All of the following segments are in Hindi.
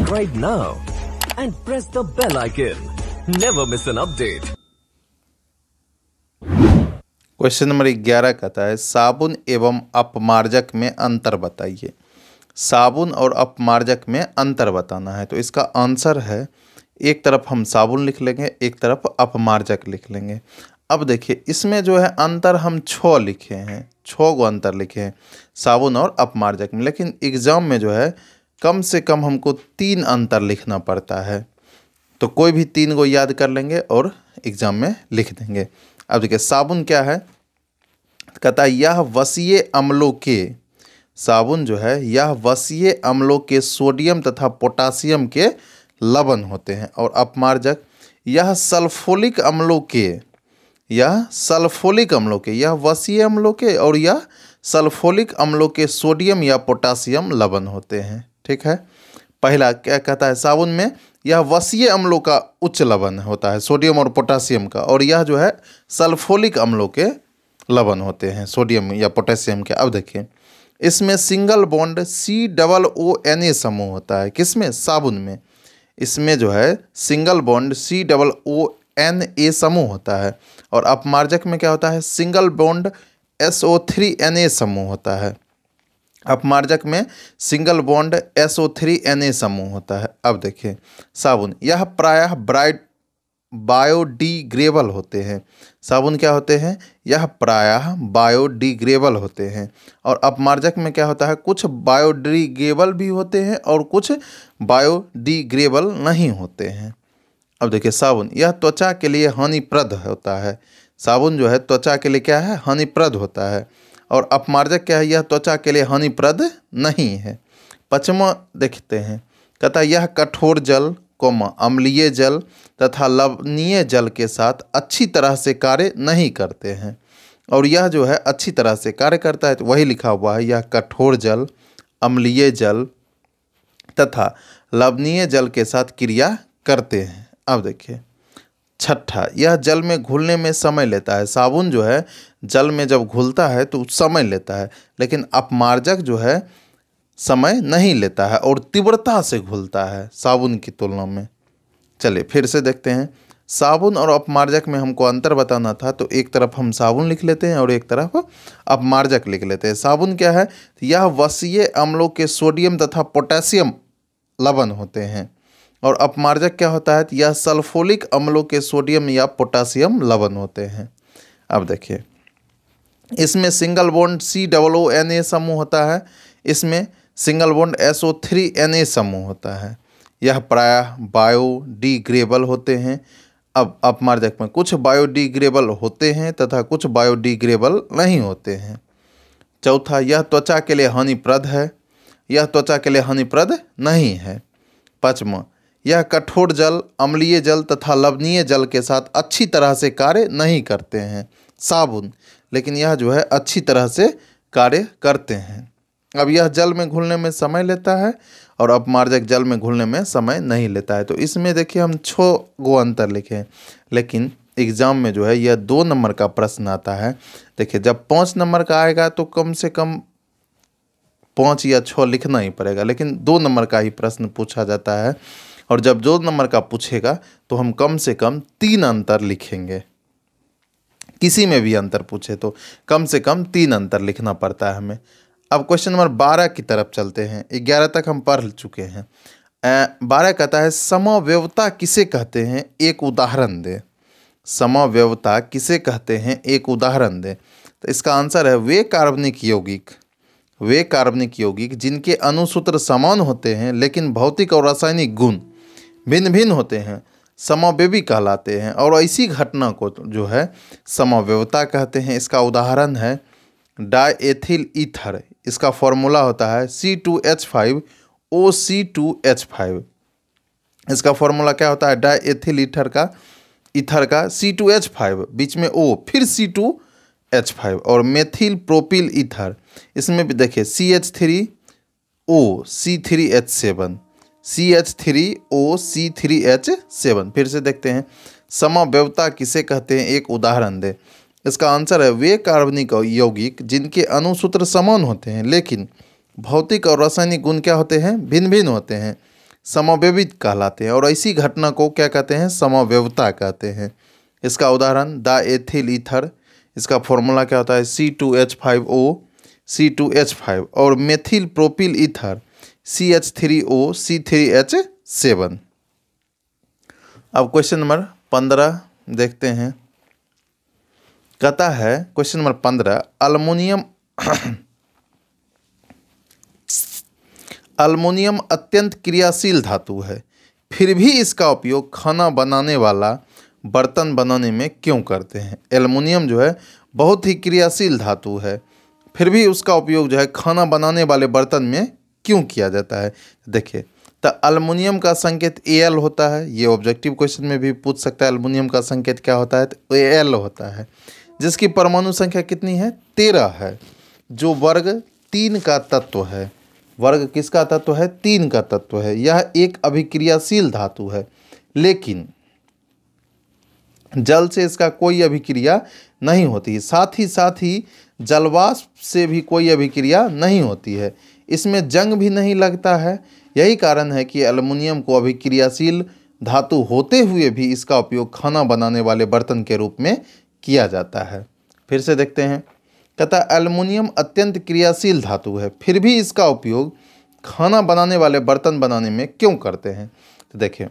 Subscribe now and press the bell icon. Never miss an update. Question number 11 कहता है साबुन एवं अपमार्जक में अंतर बताइए। साबुन और अपमार्जक में अंतर बताना है, तो इसका आंसर है एक तरफ हम साबुन लिख लेंगे, एक तरफ अपमार्जक लिख लेंगे। अब देखिए इसमें जो है अंतर हम 6 लिखे हैं, 6 गो अंतर लिखे हैं साबुन और अपमार्जक में, लेकिन एग्ज़ाम में जो है कम से कम हमको 3 अंतर लिखना पड़ता है। तो कोई भी 3 गो याद कर लेंगे और एग्ज़ाम में लिख देंगे। अब देखिए साबुन क्या है, कहता है यह वसीय अम्लों के, साबुन जो है यह वसीय अम्लों के सोडियम तथा पोटासियम के लवण होते हैं। और अपमार्जक यह सल्फोलिक अम्लों के, यह सल्फोलिक अम्लों के, यह वसीय अम्लों के और यह सल्फोलिक अम्लों के सोडियम या पोटासियम लवण होते हैं। ठीक है, पहला क्या कहता है साबुन में यह वसीय अम्लों का उच्च लवण होता है सोडियम और पोटासियम का, और यह जो है सल्फोलिक अम्लों के लवण होते हैं सोडियम या पोटेशियम के। अब देखिए इसमें सिंगल बॉन्ड COONA समूह होता है, किसमें, साबुन में। इसमें जो है सिंगल बॉन्ड COONA समूह होता है। और अपमार्जक में क्या होता है, सिंगल बॉन्ड SO3Na समूह होता है। अपमार्जक में सिंगल बॉन्ड SO3Na समूह होता है। अब देखिए साबुन यह प्रायः बायोडिग्रेडेबल होते हैं। साबुन क्या होते हैं, यह प्रायः बायोडिग्रेडेबल होते हैं। और अपमार्जक में क्या होता है, कुछ बायोडिग्रेडेबल भी होते हैं और कुछ बायोडिग्रेडेबल नहीं होते हैं। अब देखिए साबुन यह त्वचा के लिए हानिप्रद होता है। साबुन जो है त्वचा के लिए क्या है, हानिप्रद होता है। और अपमार्जक क्या है, यह त्वचा के लिए हानिप्रद नहीं है। पचमा देखते हैं, कहता है यह कठोर जल, अम्लीय जल तथा लवणीय जल के साथ अच्छी तरह से कार्य नहीं करते हैं। और यह जो है अच्छी तरह से कार्य करता है, तो वही लिखा हुआ है यह कठोर जल, अम्लीय जल तथा लवणीय जल के साथ क्रिया करते हैं। अब देखिए छठा, यह जल में घुलने में समय लेता है। साबुन जो है जल में जब घुलता है तो समय लेता है, लेकिन अपमार्जक जो है समय नहीं लेता है और तीव्रता से घुलता है साबुन की तुलना में। चलिए फिर से देखते हैं, साबुन और अपमार्जक में हमको अंतर बताना था, तो एक तरफ हम साबुन लिख लेते हैं और एक तरफ अपमार्जक लिख लेते हैं। साबुन क्या है, यह वसीय अम्लों के सोडियम तथा पोटेशियम लवण होते हैं। और अपमार्जक क्या होता है, यह सल्फोलिक अम्लों के सोडियम या पोटासियम लवण होते हैं। अब देखिए इसमें सिंगल बॉन्ड COONA समूह होता है, इसमें सिंगल बॉन्ड SO3Na समूह होता है। यह प्रायः बायोडिग्रेडेबल होते हैं। अब अपमार्जक में कुछ बायोडिग्रेडेबल होते हैं तथा कुछ बायोडिग्रेडेबल नहीं होते हैं। चौथा, यह त्वचा के लिए हानिप्रद है, यह त्वचा के लिए हानिप्रद नहीं है। पाँचवा, यह कठोर जल, अम्लीय जल तथा लवणीय जल के साथ अच्छी तरह से कार्य नहीं करते हैं साबुन, लेकिन यह जो है अच्छी तरह से कार्य करते हैं। अब यह जल में घुलने में समय लेता है और अपमार्जक जल में घुलने में समय नहीं लेता है। तो इसमें देखिए हम 6 गो अंतर लिखे हैं, लेकिन एग्ज़ाम में जो है यह 2 नंबर का प्रश्न आता है। देखिए जब 5 नंबर का आएगा तो कम से कम 5 या 6 लिखना ही पड़ेगा, लेकिन 2 नंबर का ही प्रश्न पूछा जाता है। और जब 2 नंबर का पूछेगा तो हम कम से कम 3 अंतर लिखेंगे। किसी में भी अंतर पूछे तो कम से कम 3 अंतर लिखना पड़ता है हमें। अब क्वेश्चन नंबर 12 की तरफ चलते हैं। 11 तक हम पढ़ चुके हैं। 12 कहता है समव्यवता किसे कहते हैं, एक उदाहरण दे। समव्यवता किसे कहते हैं, एक उदाहरण दे। तो इसका आंसर है वे कार्बनिक यौगिक, वे कार्बनिक यौगिक जिनके अणुसूत्र समान होते हैं लेकिन भौतिक और रासायनिक गुण भिन्न भिन्न होते हैं, समव्यवी कहलाते हैं। और ऐसी घटना को जो है समव्यवता कहते हैं। इसका उदाहरण है डायएथिल ईथर, इसका फॉर्मूला होता है C2H5OC2H5। इसका फॉर्मूला क्या होता है, डायएथिल ईथर का C2H5 बीच में O फिर C2H5। और मेथिल प्रोपिल ईथर, इसमें भी देखिए CH3O C3H7, CH3O C3H7। फिर से देखते हैं समव्यवता किसे कहते हैं, एक उदाहरण दे। इसका आंसर है वे कार्बनिक यौगिक जिनके अणुसूत्र समान होते हैं लेकिन भौतिक और रासायनिक गुण क्या होते हैं, भिन्न भिन्न होते हैं। समव्यवित कहलाते हैं, और ऐसी घटना को क्या कहते हैं? समव्यवता कहते हैं। इसका उदाहरण द एथिल ईथर, इसका फॉर्मूला क्या होता है? C2H5O C2H5, और methyl propyl ether CH3O C3H7। अब क्वेश्चन नंबर 15 देखते हैं। कहता है क्वेश्चन नंबर 15, अल्मुनियम अत्यंत क्रियाशील धातु है, फिर भी इसका उपयोग खाना बनाने वाला बर्तन बनाने में क्यों करते हैं? एल्युमिनियम जो है बहुत ही क्रियाशील धातु है, फिर भी उसका उपयोग जो है खाना बनाने वाले बर्तन में क्यों किया जाता है? देखिए, तो एल्युमिनियम का संकेत Al होता है। ये ऑब्जेक्टिव क्वेश्चन में भी पूछ सकता है, एल्युमिनियम का संकेत क्या होता है? तो Al होता है, जिसकी परमाणु संख्या कितनी है? 13 है, जो वर्ग 3 का तत्व है। वर्ग किसका तत्व है? 3 का तत्व है। यह एक अभिक्रियाशील धातु है, लेकिन जल से इसका कोई अभिक्रिया नहीं होती, साथ ही जलवाष्प से भी कोई अभिक्रिया नहीं होती है। इसमें जंग भी नहीं लगता है। यही कारण है कि एल्युमिनियम को अभिक्रियाशील धातु होते हुए भी इसका उपयोग खाना बनाने वाले बर्तन के रूप में किया जाता है। फिर से देखते हैं। कहता है एल्युमिनियम अत्यंत क्रियाशील धातु है, फिर भी इसका उपयोग खाना बनाने वाले बर्तन बनाने में क्यों करते हैं? तो देखिए,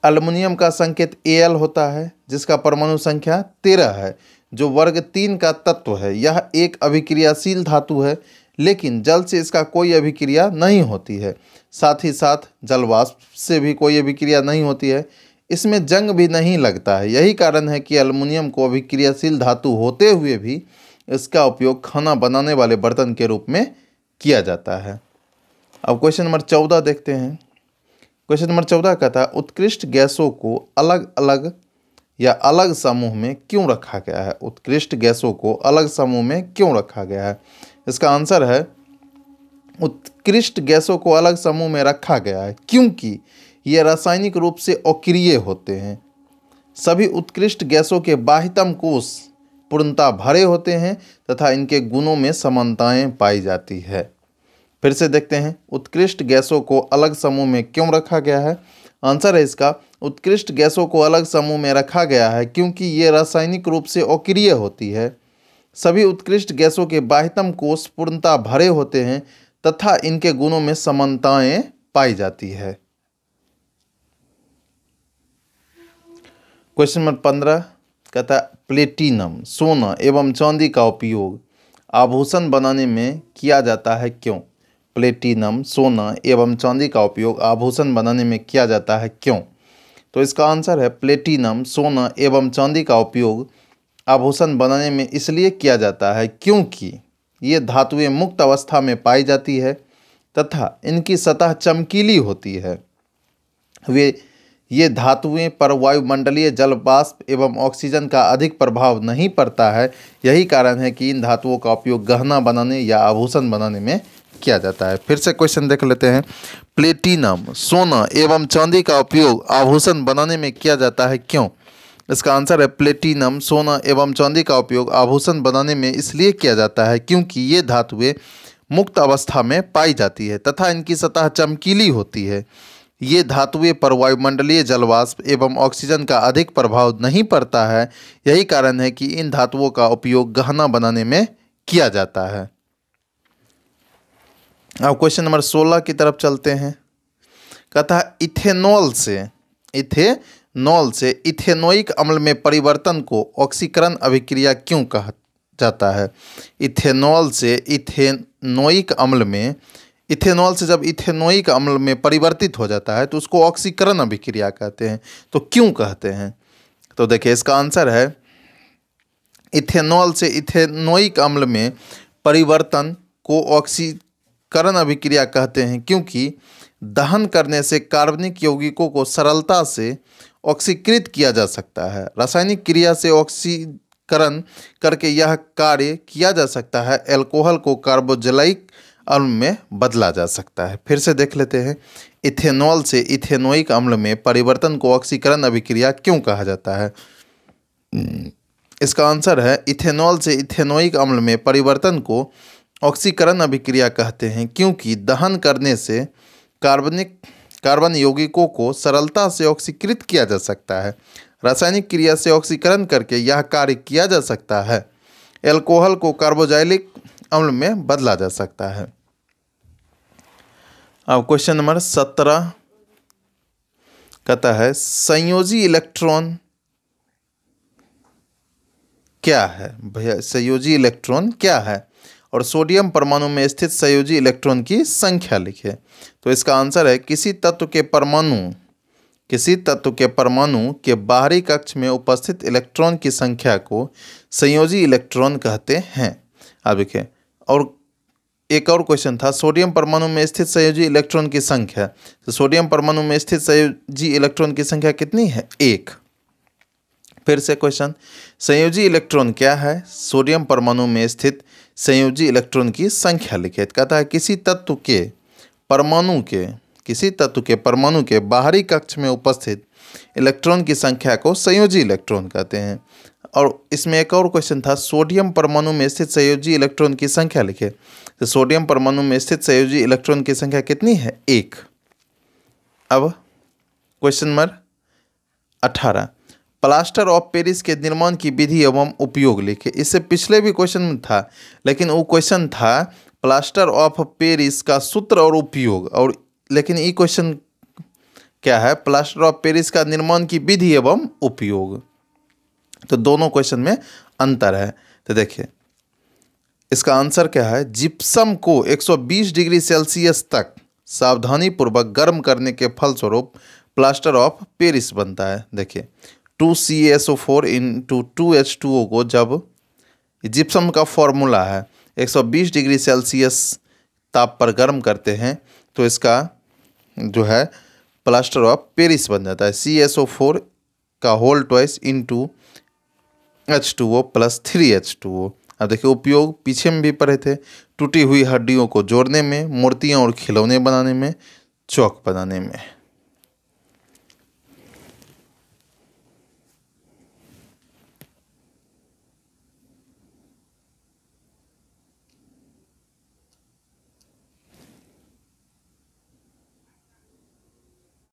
एल्युमिनियम का संकेत Al होता है, जिसका परमाणु संख्या 13 है, जो वर्ग 3 का तत्व है। यह एक अभिक्रियाशील धातु है, लेकिन जल से इसका कोई अभिक्रिया नहीं होती है, साथ ही साथ जलवाष्प से भी कोई अभिक्रिया नहीं होती है। इसमें जंग भी नहीं लगता है। यही कारण है कि एल्युमिनियम को अभिक्रियाशील धातु होते हुए भी इसका उपयोग खाना बनाने वाले बर्तन के रूप में किया जाता है। अब क्वेश्चन नंबर 14 देखते हैं। क्वेश्चन नंबर 14 कहता है उत्कृष्ट गैसों को अलग अलग या अलग समूह में क्यों रखा गया है? उत्कृष्ट गैसों को अलग समूह में क्यों रखा गया है? इसका आंसर है उत्कृष्ट गैसों को अलग समूह में रखा गया है क्योंकि ये रासायनिक रूप से अक्रिय होते हैं। सभी उत्कृष्ट गैसों के बाह्यतम कोश पूर्णतः भरे होते हैं तथा इनके गुणों में समानताएं पाई जाती है। फिर से देखते हैं, उत्कृष्ट गैसों को अलग समूह में क्यों रखा गया है? आंसर है इसका उत्कृष्ट गैसों को अलग समूह में रखा गया है क्योंकि ये रासायनिक रूप से अक्रिय होती है। सभी उत्कृष्ट गैसों के बाह्यतम कोश पूर्णतः भरे होते हैं तथा इनके गुणों में समानताएं पाई जाती है। क्वेश्चन नंबर 15 कहता है प्लेटिनम, सोना एवं चांदी का उपयोग आभूषण बनाने में किया जाता है क्यों? प्लेटिनम, सोना एवं चांदी का उपयोग आभूषण बनाने में किया जाता है क्यों? तो इसका आंसर है प्लेटिनम, सोना एवं चांदी का उपयोग आभूषण बनाने में इसलिए किया जाता है क्योंकि ये धातुएं मुक्त अवस्था में पाई जाती है तथा इनकी सतह चमकीली होती है। ये धातुएं पर वायुमंडलीय जल वाष्प एवं ऑक्सीजन का अधिक प्रभाव नहीं पड़ता है। यही कारण है कि इन धातुओं का उपयोग गहना बनाने या आभूषण बनाने में किया जाता है। फिर से क्वेश्चन देख लेते हैं। प्लेटिनम, सोना एवं चांदी का उपयोग आभूषण बनाने में किया जाता है क्यों? इसका आंसर है प्लेटिनम, सोना एवं चांदी का उपयोग आभूषण बनाने में इसलिए किया जाता है क्योंकि ये धातुएं मुक्त अवस्था में पाई जाती है तथा इनकी सतह चमकीली होती है। ये धातुएं पर वायुमंडलीय जलवाष्प एवं ऑक्सीजन का अधिक प्रभाव नहीं पड़ता है। यही कारण है कि इन धातुओं का उपयोग गहना बनाने में किया जाता है। अब क्वेश्चन नंबर 16 की तरफ चलते हैं। कहता है इथेनॉल से इथेनोइक अम्ल में परिवर्तन को ऑक्सीकरण अभिक्रिया क्यों कहा जाता है? इथेनॉल से इथेनोइक अम्ल में, इथेनॉल से जब इथेनोइक अम्ल में परिवर्तित हो जाता है तो उसको ऑक्सीकरण अभिक्रिया कहते हैं। तो क्यों कहते हैं? तो देखिए, इसका आंसर है इथेनॉल से इथेनोइक अम्ल में परिवर्तन को ऑक्सीकरण अभिक्रिया कहते हैं क्योंकि दहन करने से कार्बनिक यौगिकों को सरलता से ऑक्सीकृत किया जा सकता है। रासायनिक क्रिया से ऑक्सीकरण करके यह कार्य किया जा सकता है। अल्कोहल को कार्बोक्जिलिक अम्ल में बदला जा सकता है। फिर से देख लेते हैं, इथेनॉल से इथेनोइक अम्ल में परिवर्तन को ऑक्सीकरण अभिक्रिया क्यों कहा जाता है? इसका आंसर है इथेनॉल से इथेनोइक अम्ल में परिवर्तन को ऑक्सीकरण अभिक्रिया कहते हैं क्योंकि दहन करने से कार्बन यौगिकों को सरलता से ऑक्सीकृत किया जा सकता है। रासायनिक क्रिया से ऑक्सीकरण करके यह कार्य किया जा सकता है। एल्कोहल को कार्बोक्सिलिक अम्ल में बदला जा सकता है। अब क्वेश्चन नंबर 17 कहता है संयोजी इलेक्ट्रॉन क्या है। भैया संयोजी इलेक्ट्रॉन क्या है और सोडियम परमाणु में स्थित संयोजी इलेक्ट्रॉन की संख्या लिखे। तो इसका आंसर है किसी तत्व के परमाणु के बाहरी कक्ष में उपस्थित इलेक्ट्रॉन की संख्या को संयोजी इलेक्ट्रॉन कहते हैं। अब देखिए, और एक और क्वेश्चन था सोडियम परमाणु में स्थित संयोजी इलेक्ट्रॉन की संख्या। तो सोडियम परमाणु में स्थित संयोजी इलेक्ट्रॉन की संख्या कितनी है? 1। फिर से क्वेश्चन, संयोजी इलेक्ट्रॉन क्या है? सोडियम परमाणु में स्थित संयोजी इलेक्ट्रॉन की संख्या लिखे। कहता है किसी तत्व के परमाणु के बाहरी कक्ष में उपस्थित इलेक्ट्रॉन की संख्या को संयोजी इलेक्ट्रॉन कहते हैं। और इसमें एक और क्वेश्चन था सोडियम परमाणु में स्थित संयोजी इलेक्ट्रॉन की संख्या लिखे। तो सोडियम परमाणु में स्थित संयोजी इलेक्ट्रॉन की संख्या कितनी है? 1। अब question number 18, plaster of Paris के निर्माण की विधि एवं उपयोग लिखे। इससे पिछले भी क्वेश्चन था, लेकिन वो क्वेश्चन था प्लास्टर ऑफ पेरिस का सूत्र और उपयोग, और लेकिन ये क्वेश्चन क्या है? प्लास्टर ऑफ पेरिस का निर्माण की विधि एवं उपयोग। तो दोनों क्वेश्चन में अंतर है। तो देखिए इसका आंसर क्या है? जिप्सम को 120 डिग्री सेल्सियस तक सावधानीपूर्वक गर्म करने के फलस्वरूप प्लास्टर ऑफ पेरिस बनता है। देखिए 2CaSO4 × 2H2O को जब जिप्सम का फॉर्मूला है 120 डिग्री सेल्सियस ताप पर गर्म करते हैं तो इसका जो है प्लास्टर ऑफ पेरिस बन जाता है। CaSO4 का होल ट्वाइस × H2O + 3H2O। अब देखिए उपयोग पीछे में भी पढ़े थे, टूटी हुई हड्डियों को जोड़ने में, मूर्तियाँ और खिलौने बनाने में, चौक बनाने में।